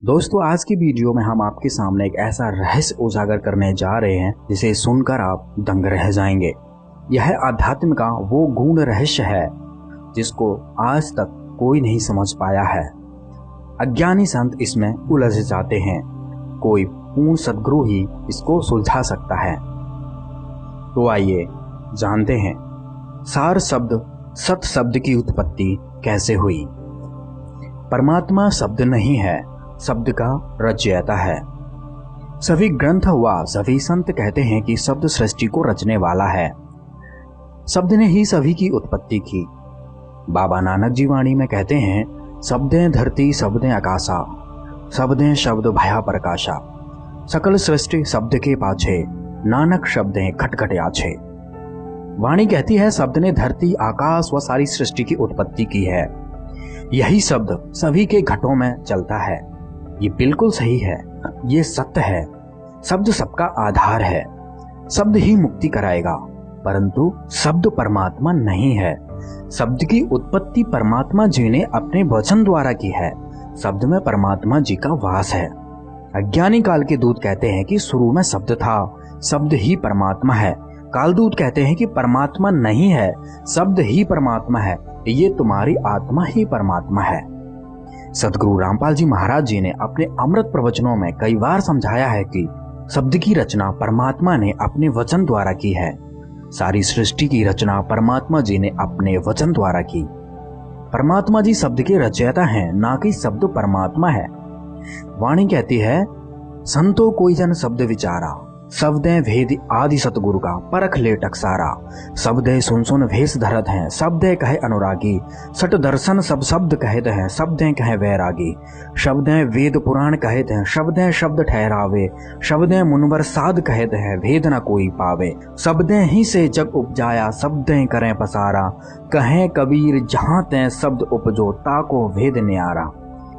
दोस्तों, आज की वीडियो में हम आपके सामने एक ऐसा रहस्य उजागर करने जा रहे हैं जिसे सुनकर आप दंग रह जाएंगे। यह आध्यात्म का वो गूढ़ रहस्य है जिसको आज तक कोई नहीं समझ पाया है। अज्ञानी संत इसमें उलझ जाते हैं, कोई पूर्ण सद्गुरु ही इसको सुलझा सकता है। तो आइए जानते हैं सार शब्द सत शब्द की उत्पत्ति कैसे हुई। परमात्मा शब्द नहीं है, शब्द का रचयिता है। सभी ग्रंथ व सभी संत कहते हैं कि शब्द सृष्टि को रचने वाला है। शब्द ने ही सभी की उत्पत्ति की। बाबा नानक जी वाणी में कहते हैं, शब्दें धरती शब्दें आकाशा, शब्दें शब्द भया प्रकाशा, सकल सृष्टि शब्द के पाछे, नानक शब्दें खटखट आछे। वाणी कहती है शब्द ने धरती आकाश व सारी सृष्टि की उत्पत्ति की है। यही शब्द सभी के घटों में चलता है। ये बिल्कुल सही है, ये सत्य है। शब्द सबका आधार है। शब्द ही मुक्ति कराएगा, परंतु शब्द परमात्मा नहीं है। शब्द की उत्पत्ति परमात्मा जी ने अपने वचन द्वारा की है। शब्द में परमात्मा जी का वास है। अज्ञानी काल के दूत कहते हैं कि शुरू में शब्द था, शब्द ही परमात्मा है। कालदूत कहते हैं कि परमात्मा नहीं है, शब्द ही परमात्मा है, ये तुम्हारी आत्मा ही परमात्मा है। सदगुरु रामपाल जी महाराज जी ने अपने अमृत प्रवचनों में कई बार समझाया है कि शब्द की रचना परमात्मा ने अपने वचन द्वारा की है। सारी सृष्टि की रचना परमात्मा जी ने अपने वचन द्वारा की। परमात्मा जी शब्द के रचयिता हैं, ना कि शब्द परमात्मा है। वाणी कहती है, संतो कोई जन शब्द विचारा, शब्दें भेद आदि सतगुरु का परख ले टकसारा। शब्दें सुन सुन भेष धरत हैं, शब्दें कहे अनुरागी, सट दर्शन सब शब्द कहते हैं, शब्दें कहे वैरागी। शब्दें वेद पुराण कहते हैं, शब्दें शब्द ठहरावे, शब्दें मुनवर साध कहते हैं, भेद न कोई पावे। शब्दें ही से जग उपजाया, शब्दें करें पसारा, कहें कबीर जहाँ तें शब्द उपजो, ताको भेद न्यारा।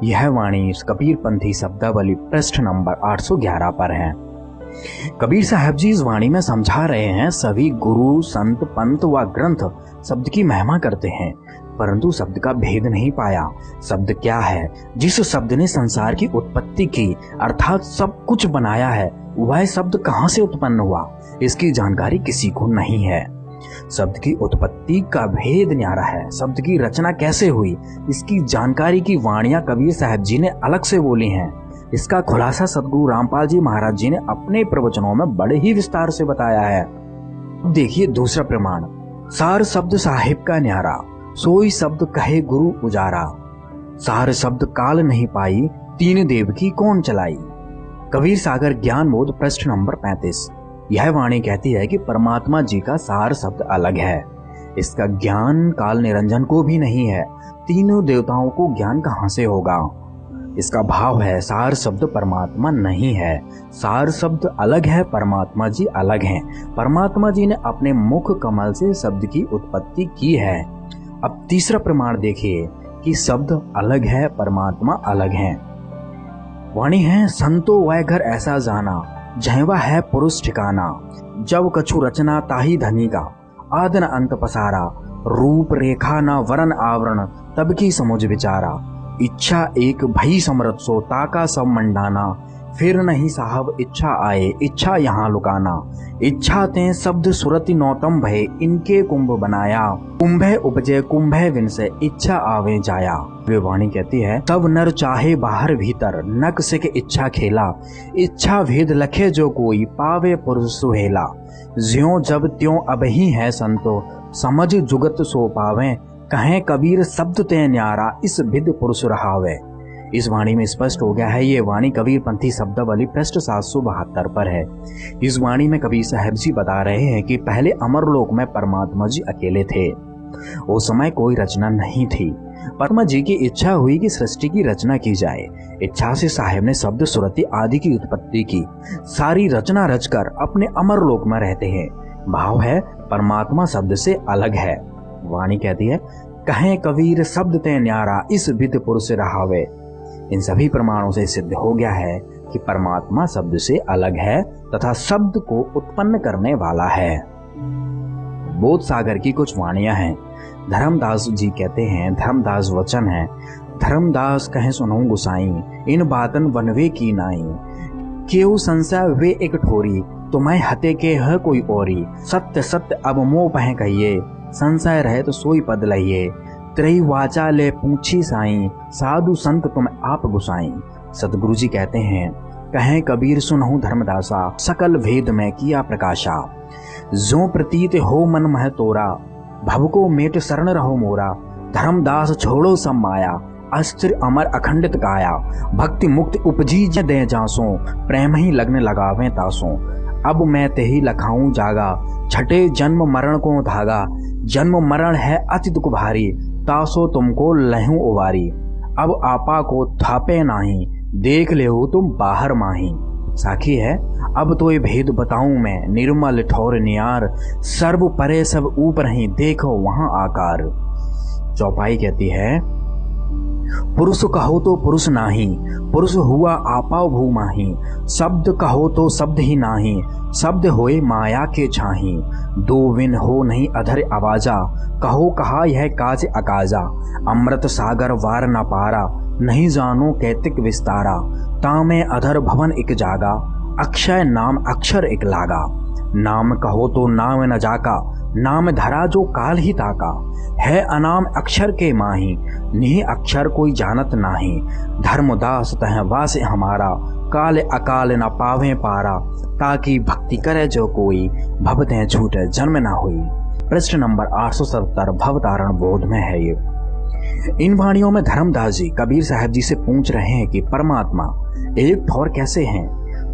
यह वाणी कबीर पंथी शब्दावली पृष्ठ नंबर 811 पर है। कबीर साहब जी इस वाणी में समझा रहे हैं, सभी गुरु संत पंत व ग्रंथ शब्द की महिमा करते हैं, परंतु शब्द का भेद नहीं पाया। शब्द क्या है? जिस शब्द ने संसार की उत्पत्ति की, अर्थात सब कुछ बनाया है, वह शब्द कहाँ से उत्पन्न हुआ, इसकी जानकारी किसी को नहीं है। शब्द की उत्पत्ति का भेद न्यारा है। शब्द की रचना कैसे हुई, इसकी जानकारी की वाणियां कबीर साहब जी ने अलग से बोली हैं। इसका खुलासा सदगुरु रामपाल जी महाराज जी ने अपने प्रवचनों में बड़े ही विस्तार से बताया है। देखिए दूसरा प्रमाण, सार शब्द साहिब का न्यारा, सोई शब्द कहे गुरु उजारा। सार शब्द काल नहीं पाई, तीन देव की कौन चलाई। कबीर सागर ज्ञान बोध पृष्ठ नंबर 35। यह वाणी कहती है कि परमात्मा जी का सार शब्द अलग है। इसका ज्ञान काल निरंजन को भी नहीं है। तीनों देवताओं को ज्ञान कहां से होगा। इसका भाव है, सार शब्द परमात्मा नहीं है। सार शब्द अलग है, परमात्मा जी अलग हैं। परमात्मा जी ने अपने मुख कमल से शब्द की उत्पत्ति की है। अब तीसरा प्रमाण देखिए कि शब्द अलग है, परमात्मा अलग है। वाणी है, संतो वह घर ऐसा जाना, जहवा है पुरुष ठिकाना। जब कछु रचना ताही धनी का, आदन अंत पसारा। रूप रेखा न वरण आवरण, तब की समुझ विचारा। इच्छा एक भई समरथ सो, ताका सब मंडाना। फिर नहीं साहब इच्छा आए, इच्छा यहाँ लुकाना। इच्छा ते शब्द सुरति नौतम भय, इनके कुंभ बनाया। कुंभे उपजे कुंभे विनसे, इच्छा आवे जाया। वे वाणी कहती है, तब नर चाहे बाहर भीतर, नक से के इच्छा खेला। इच्छा भेद लखे जो कोई, पावे पुरुष सुहेला। ज्यों जब त्यों अब ही है संतो, समझ जुगत सो पावे। कहें कबीर शब्द ते न्यारा, इस विद पुरुष रहावे। इस वाणी में स्पष्ट हो गया है, ये वाणी कबीर पंथी शब्दावली पृष्ठ 772 पर है। इस वाणी में कबीर साहब जी बता रहे हैं कि पहले अमरलोक में परमात्मा जी अकेले थे। उस समय कोई रचना नहीं थी। परमात्मा जी की इच्छा हुई कि सृष्टि की रचना की जाए। इच्छा से साहेब ने शब्द सुरति आदि की उत्पत्ति की। सारी रचना रचकर अपने अमरलोक में रहते हैं। भाव है, परमात्मा शब्द से अलग है। वाणी कहती है, कहें कबीर शब्द ते न्यारा, इस विद पुरुष रहावे। इन सभी प्रमाणों से सिद्ध हो गया है कि परमात्मा शब्द से अलग है तथा शब्द को उत्पन्न करने वाला है। बोध सागर की कुछ वाणियां हैं। धर्मदास जी कहते हैं, धर्मदास वचन है, धर्मदास कहे सुनो गुसाई, इन बातन बनवे की नाई। केहू संशय वे एक ठोरी, तुम्हें हते के है कोई औरी। सत्य सत्य अब मोह पह कहिए, संशय रहे तो सोई पद लहिए। त्रय वाचा ले पूछी साई, साधु संत तुम आप गुसाई। सतगुरु जी कहते हैं, कहें कबीर सुनहु धर्मदासा, सकल भेद में किया प्रकाशा। जो प्रतीत हो मन मह तोरा, भव को मेट शरण रहो मोरा। धर्मदास छोड़ो सब माया, अस्थिर अमर अखंडित काया। भक्ति मुक्ति उपजी दे जासों, प्रेम ही लगने लगावे तासों। अब मैं तेही लखाऊं जागा, छठे जन्म मरण को धागा। जन्म मरण है अति दुख भारी, तासो तुमको लहूं उबारी। अब आपा को थापे नाही, देख ले हो तुम बाहर माही। साखी है अब तो ये भेद बताऊं मैं, निर्मल ठौर नियार। सर्व परे सब ऊपर ही, देखो वहां आकार। चौपाई कहती है, पुरुष कहो तो पुरुष नाही, पुरुष हुआ आपाव भूमाही। शब्द कहो तो शब्द ही नाही, शब्द होए माया के छाही। दो विन हो नहीं अधर आवाजा, कहो कहा यह काज अकाजा। अमृत सागर वार न पारा, नहीं जानो कैतिक विस्तारा। तामे अधर भवन एक जागा, अक्षय नाम अक्षर एक लागा। नाम कहो तो नाम न जाका, नाम धरा जो काल ही ताका। है अनाम अक्षर के माही, निह अक्षर कोई जानत नाही। धर्मदास तह वास हमारा, काल अकाल न पावे पारा। ताकि भक्ति करे जो कोई, भव तह छूटे जन्म न हुई। प्रश्न नंबर 870 भवतारण बोध में है ये। इन वाणियों में धर्मदास जी कबीर साहब जी से पूछ रहे हैं कि परमात्मा एक ठौर कैसे हैं,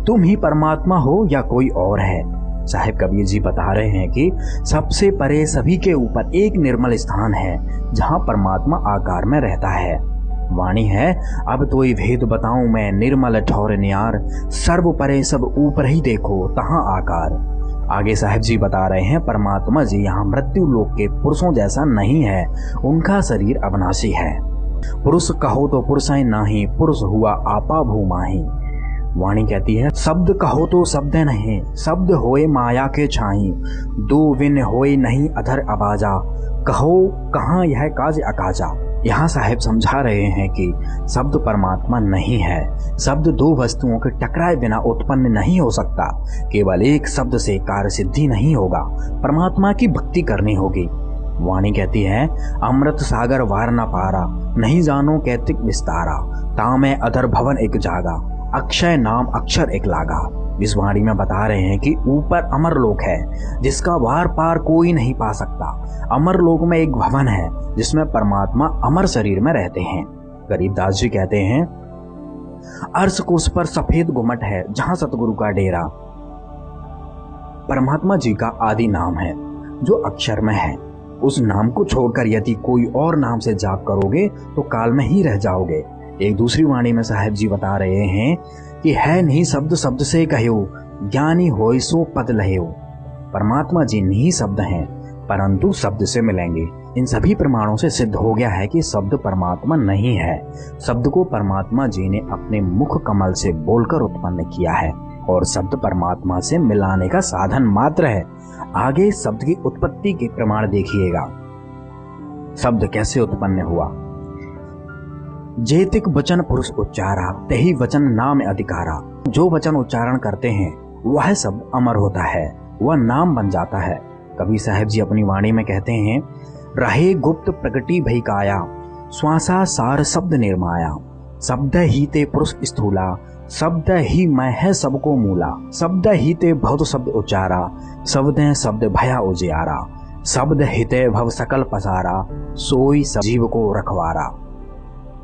तुम ही परमात्मा हो या कोई और है। साहिब कबीर जी बता रहे हैं कि सबसे परे सभी के ऊपर एक निर्मल स्थान है, जहां परमात्मा आकार में रहता है। वाणी है, अब तो ये भेद बताऊं मैं, निर्मल ठौर नियार। सर्व परे सब ऊपर ही देखो तहां आकार। आगे साहिब जी बता रहे हैं, परमात्मा जी यहाँ मृत्यु लोक के पुरुषों जैसा नहीं है, उनका शरीर अविनाशी है। पुरुष कहो तो पुरुषाई नाही, पुरुष हुआ आपा भूमाही। वाणी कहती है, शब्द कहो तो शब्द नहीं, शब्द होए माया के छाई। दो विन होए नहीं अधर आवाजा, कहो कहाँ यह काज अकाजा। यहाँ साहिब समझा रहे हैं कि शब्द परमात्मा नहीं है। शब्द दो वस्तुओं के टकराए बिना उत्पन्न नहीं हो सकता। केवल एक शब्द से कार्य सिद्धि नहीं होगा, परमात्मा की भक्ति करनी होगी। वाणी कहती है, अमृत सागर वार न पारा, नहीं जानो कैतिक विस्तारा। तामे अधर भवन एक जागा, अक्षय नाम अक्षर एक लागा। इस वाणी में बता रहे हैं कि ऊपर अमर लोक है, जिसका वार पार कोई नहीं पा सकता। अमर लोक में एक भवन है, जिसमें परमात्मा अमर शरीर में रहते हैं। गरीबदास जी कहते हैं, अर्श कोश पर सफेद गुमट है, जहां सतगुरु का डेरा। परमात्मा जी का आदि नाम है, जो अक्षर में है। उस नाम को छोड़कर यदि कोई और नाम से जाप करोगे तो काल में ही रह जाओगे। एक दूसरी वाणी में साहिब जी बता रहे हैं कि है नहीं शब्द शब्द से कहो, ज्ञानी होय सो पद लहो। परमात्मा जी नहीं शब्द हैं, परंतु शब्द से मिलेंगे। इन सभी प्रमाणों से सिद्ध हो गया है कि शब्द परमात्मा नहीं है। शब्द को परमात्मा जी ने अपने मुख कमल से बोलकर उत्पन्न किया है और शब्द परमात्मा से मिलाने का साधन मात्र है। आगे शब्द की उत्पत्ति के प्रमाण देखिएगा। शब्द कैसे उत्पन्न हुआ। जेतिक वचन पुरुष उच्चारा, तही वचन नाम अधिकारा। जो वचन उच्चारण करते हैं वह शब्द अमर होता है, वह नाम बन जाता है। कबीर साहब जी अपनी वाणी में कहते हैं, रहे गुप्त प्रगति भई काया, श्वासा सार शब्द निर्माया। शब्द ही ते पुरुष स्थूला, शब्द ही मैं है सबको मूला। शब्द ही ते बहुत शब्द उच्चारा, शब्द शब्द भया उजियारा। शब्द हिते भव सकल पसारा, सोई सब जीव को रखवारा।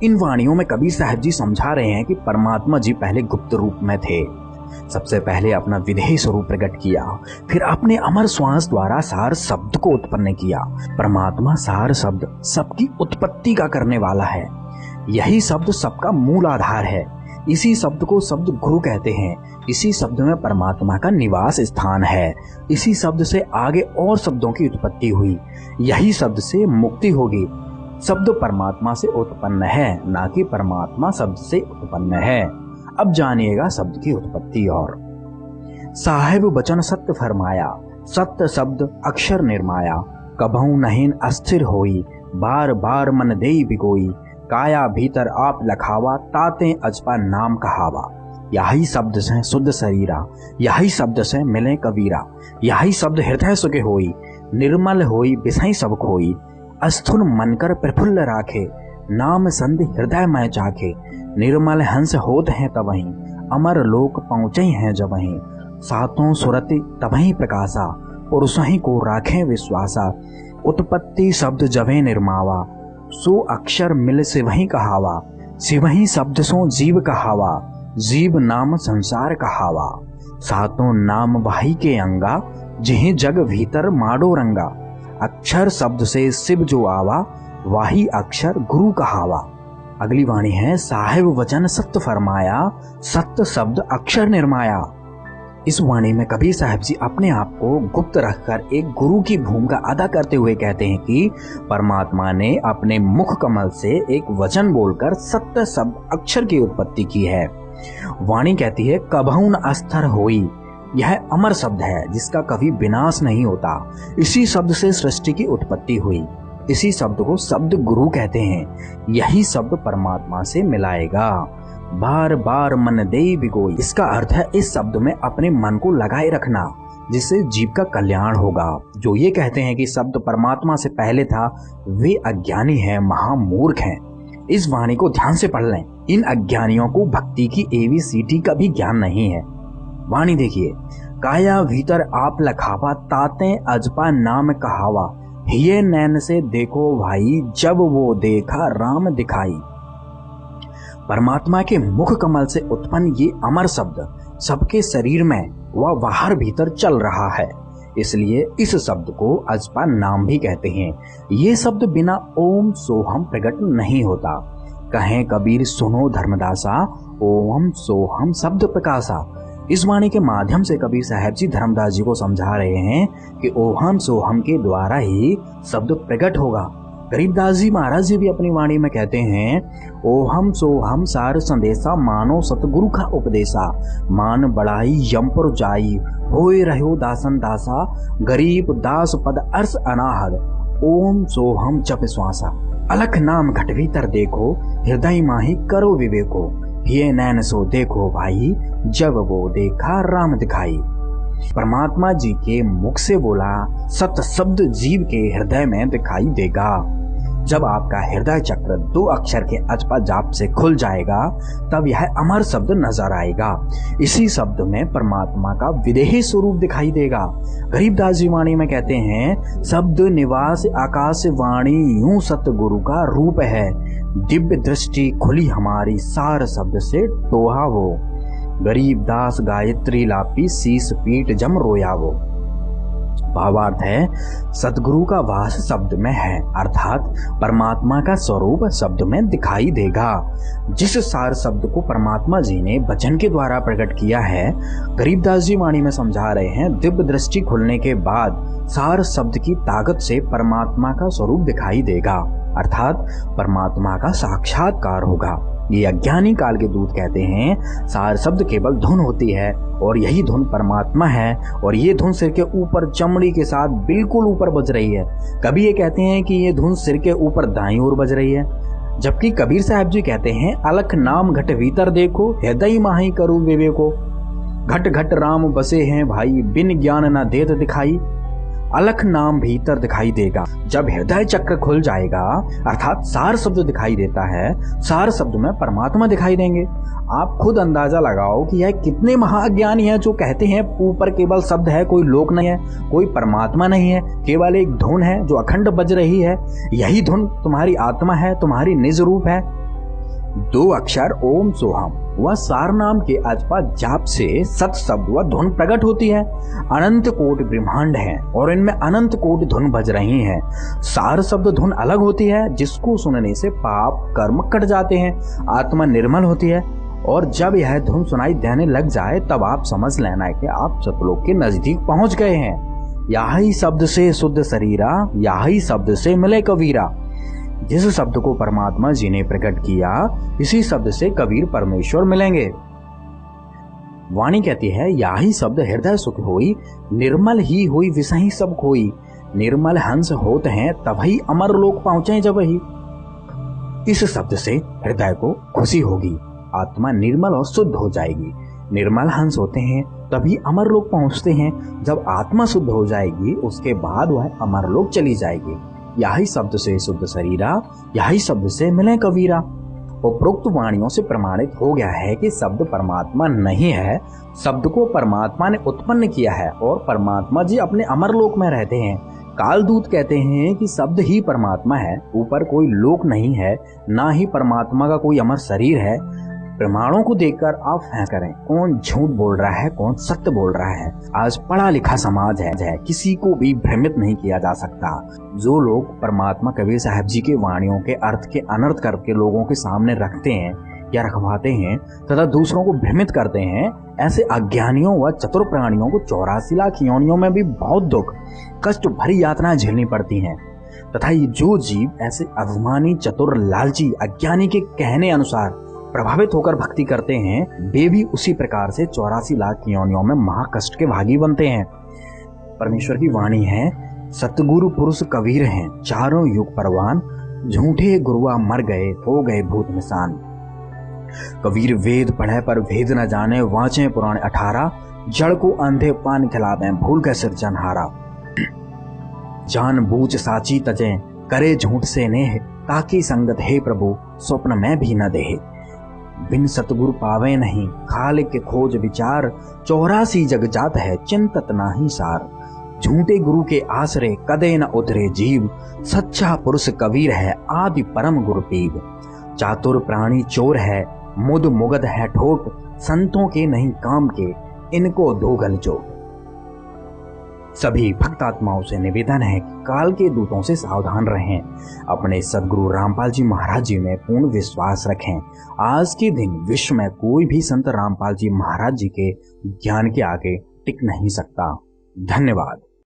इन वाणियों में कबीर साहब जी समझा रहे हैं कि परमात्मा जी पहले गुप्त रूप में थे। सबसे पहले अपना विधेय स्वरूप प्रकट किया, फिर अपने अमर श्वास द्वारा सार शब्द को उत्पन्न किया। परमात्मा सार शब्द सबकी उत्पत्ति का करने वाला है। यही शब्द सबका मूल आधार है। इसी शब्द को शब्द गुरु कहते हैं। इसी शब्द में परमात्मा का निवास स्थान है। इसी शब्द से आगे और शब्दों की उत्पत्ति हुई। यही शब्द से मुक्ति होगी। शब्द परमात्मा से उत्पन्न है, ना कि परमात्मा शब्द से उत्पन्न है। अब जानिएगा शब्द की उत्पत्ति और। साहिब वचन सत्य फरमाया, सत्य शब्द अक्षर निर्माया। कबहु नहीं अस्थिर होई, बार बार मन देई बिगोई। काया भीतर आप लखावा, ताते अजपा नाम कहावा। यही शब्द से शुद्ध शरीरा, यही शब्द से मिले कबीरा। यही शब्द हृदय सुखे होई, निर्मल होई बिसई सब खोई। अस्थुन मनकर प्रफुल्ल राखे, नाम संधि हृदय में चाखे। निर्मल हंस होत हैं तबहीं, अमर लोक पहुँचे हैं जबहीं। सातों सुरति तबहीं प्रकाशा, पुरुषहि को राखें विश्वासा। उत्पत्ति शब्द जबे निर्मावा, सो अक्षर मिल शिवहि कहावा। शिवहि शब्द सो जीव कहावा, जीव नाम संसार कहावा। सातों नाम वाही के अंगा, जिहि जग भीतर माडो रंगा। अक्षर शब्द से शिव जो आवा, वाही अक्षर गुरु कहावा। अगली वाणी है, साहिब वचन सत्य फरमाया, सत्य शब्द अक्षर निर्माया। इस वाणी में कबीर साहब जी अपने आप को गुप्त रखकर एक गुरु की भूमिका अदा करते हुए कहते हैं कि परमात्मा ने अपने मुख कमल से एक वचन बोलकर सत्य शब्द अक्षर की उत्पत्ति की है। वाणी कहती है, कबहुन अस्तर होई। यह अमर शब्द है जिसका कभी विनाश नहीं होता। इसी शब्द से सृष्टि की उत्पत्ति हुई। इसी शब्द को शब्द गुरु कहते हैं। यही शब्द परमात्मा से मिलाएगा। बार बार मन दे बिगोई। इसका अर्थ है इस शब्द में अपने मन को लगाए रखना, जिससे जीव का कल्याण होगा। जो ये कहते हैं कि शब्द परमात्मा से पहले था, वे अज्ञानी हैं, महामूर्ख हैं। इस वाणी को ध्यान से पढ़ लें। इन अज्ञानियों को भक्ति की ABCD का भी ज्ञान नहीं है। वाणी देखिए, काया भीतर आप लखावा, ताते अजपा नाम कहावा। हिये नैन से देखो भाई, जब वो देखा राम दिखाई। परमात्मा के मुख कमल से उत्पन्न ये अमर शब्द सबके शरीर में व बाहर भीतर चल रहा है, इसलिए इस शब्द को अजपा नाम भी कहते हैं। ये शब्द बिना ओम सोहम प्रकट नहीं होता। कहें कबीर सुनो धर्मदासा, ओम सोहम शब्द प्रकाशा। इस वाणी के माध्यम से कबीर साहब जी धर्मदास जी को समझा रहे हैं कि ओहम सोहम के द्वारा ही शब्द प्रकट होगा। गरीबदास जी महाराज जी भी अपनी वाणी में कहते हैं, ओहम सोहम सार संदेशा, मानो सतगुरु का उपदेशा। मान बढ़ाई यमपुर जाई, होए रहो दासन दासा। गरीब दास पद अर्श अनाहद, ओम सोहम जप श्वासा। अलख नाम घट भीतर देखो, हृदय माही करो विवेको। ये नैन सो देखो भाई, जब वो देखा राम दिखाई। परमात्मा जी के मुख से बोला सत्य शब्द जीव के हृदय में दिखाई देगा। जब आपका हृदय चक्र 2 अक्षर के अजपा जाप से खुल जाएगा, तब यह अमर शब्द नजर आएगा। इसी शब्द में परमात्मा का विदेही स्वरूप दिखाई देगा। गरीबदास जी वाणी में कहते हैं, शब्द निवास आकाश वाणी, यूं सतगुरु का रूप है। दिव्य दृष्टि खुली हमारी, सार शब्द से टोहा वो। गरीबदास गायत्री लापी, शीस पीठ जम रोया वो। भावार्थ है, सतगुरु का वास शब्द में है, अर्थात परमात्मा का स्वरूप शब्द में दिखाई देगा। जिस सार शब्द को परमात्मा जी ने वचन के द्वारा प्रकट किया है, गरीबदास जी वाणी में समझा रहे हैं, दिव्य दृष्टि खुलने के बाद सार शब्द की ताकत से परमात्मा का स्वरूप दिखाई देगा, अर्थात परमात्मा का साक्षात्कार होगा। ये अज्ञानी काल के दूत कहते हैं, सार शब्द केवल धुन होती है और यही धुन परमात्मा है, और ये धुन सिर के ऊपर चमड़ी के साथ बिल्कुल ऊपर बज रही है। कभी ये कहते हैं कि ये धुन सिर के ऊपर दाईं ओर बज रही है, जबकि कबीर साहब जी कहते हैं, अलख नाम घट भीतर देखो, हृदय माही करूं विवेको। घट घट राम बसे हैं भाई, बिन ज्ञान न देत दिखाई। अलख नाम भीतर दिखाई देगा। जब हृदय चक्र खुल जाएगा, अर्थात सार शब्द दिखाई देता है, सार शब्द में परमात्मा दिखाई देंगे। आप खुद अंदाजा लगाओ कि यह कितने महाअज्ञानी हैं जो कहते हैं ऊपर केवल शब्द है, कोई लोक नहीं है, कोई परमात्मा नहीं है, केवल एक धुन है जो अखंड बज रही है। यही धुन तुम्हारी आत्मा है, तुम्हारी निज रूप है। 2 अक्षर ओम सोहम वह सार नाम के अजपा जाप से सत शब्द व धुन प्रकट होती है। अनंत कोटि ब्रह्मांड है और इनमें अनंत कोटि धुन बज रही हैं। सार शब्द धुन अलग होती है, जिसको सुनने से पाप कर्म कट जाते हैं, आत्मा निर्मल होती है। और जब यह धुन सुनाई देने लग जाए, तब आप समझ लेना कि आप सतलोक के नजदीक पहुंच गए हैं। यही शब्द से शुद्ध शरीरा, यही शब्द से मिले कबीरा। जिस शब्द को परमात्मा जी ने प्रकट किया, इसी शब्द से कबीर परमेश्वर मिलेंगे। वाणी कहती है, यही शब्द हृदय सुख होई, निर्मल ही हुई विषही सब खोई। निर्मल हंस होत हैं, तभी अमर लोक पहुंचे जब ही। इस शब्द से हृदय को खुशी होगी, आत्मा निर्मल और शुद्ध हो जाएगी। निर्मल हंस होते हैं तभी अमरलोक पहुंचते हैं। जब आत्मा शुद्ध हो जाएगी उसके बाद वह अमरलोक चली जाएगी। यही शब्द से शुद्ध शरीरा, यही शब्द से मिले कबीरा। उपरोक्त वाणियों से प्रमाणित हो गया है कि शब्द परमात्मा नहीं है, शब्द को परमात्मा ने उत्पन्न किया है और परमात्मा जी अपने अमरलोक में रहते हैं। कालदूत कहते हैं कि शब्द ही परमात्मा है, ऊपर कोई लोक नहीं है, ना ही परमात्मा का कोई अमर शरीर है। प्रमाणों को देखकर आप फैसला करें कौन झूठ बोल रहा है, कौन सत्य बोल रहा है। आज पढ़ा लिखा समाज है, किसी को भी भ्रमित नहीं किया जा सकता। जो लोग परमात्मा कबीर साहब जी के वाणियों के अर्थ के अनर्थ करके लोगों के सामने रखते हैं या रखवाते हैं तथा दूसरों को भ्रमित करते हैं, ऐसे अज्ञानियों व चतुर प्राणियों को 84 लाख योनियों में भी बहुत दुख, कष्ट भरी यातनाएं झेलनी पड़ती हैं। तथा ये जो जीव ऐसे अभिमानी, चतुर, लालची, अज्ञानी के कहने अनुसार प्रभावित होकर भक्ति करते हैं, वे भी उसी प्रकार से 84 लाख योनियों में महाकष्ट के भागी बनते हैं। परमेश्वर की वाणी है, सतगुरु पुरुष कबीर हैं, चारों युग परवान, झूठे गुरुआ मर गए, हो गए भूत निशान। कबीर वेद पढ़े पर भेद न जाने, वांचे पुराण 18, जड़ को अंधे पान खिलावे, भूल गए सिरजनहारा। जान बूझ साची तजे, करे झूठ से नेह, ताकि संगत हे प्रभु स्वप्न में भी न देह। बिन सतगुरु पावे नहीं, खालिक के खोज विचार, 84 जग जात है, चिंतत नाही सार। झूठे गुरु के आसरे कदे न उतरे जीव, सच्चा पुरुष कबीर है, आदि परम गुरु पीव। चातुर प्राणी चोर है, मुद मुगद है ठोट, संतों के नहीं काम के, इनको दो गल चोट। सभी भक्तात्माओं से निवेदन है कि काल के दूतों से सावधान रहें, अपने सदगुरु रामपाल जी महाराज जी में पूर्ण विश्वास रखें। आज के दिन विश्व में कोई भी संत रामपाल जी महाराज जी के ज्ञान के आगे टिक नहीं सकता। धन्यवाद।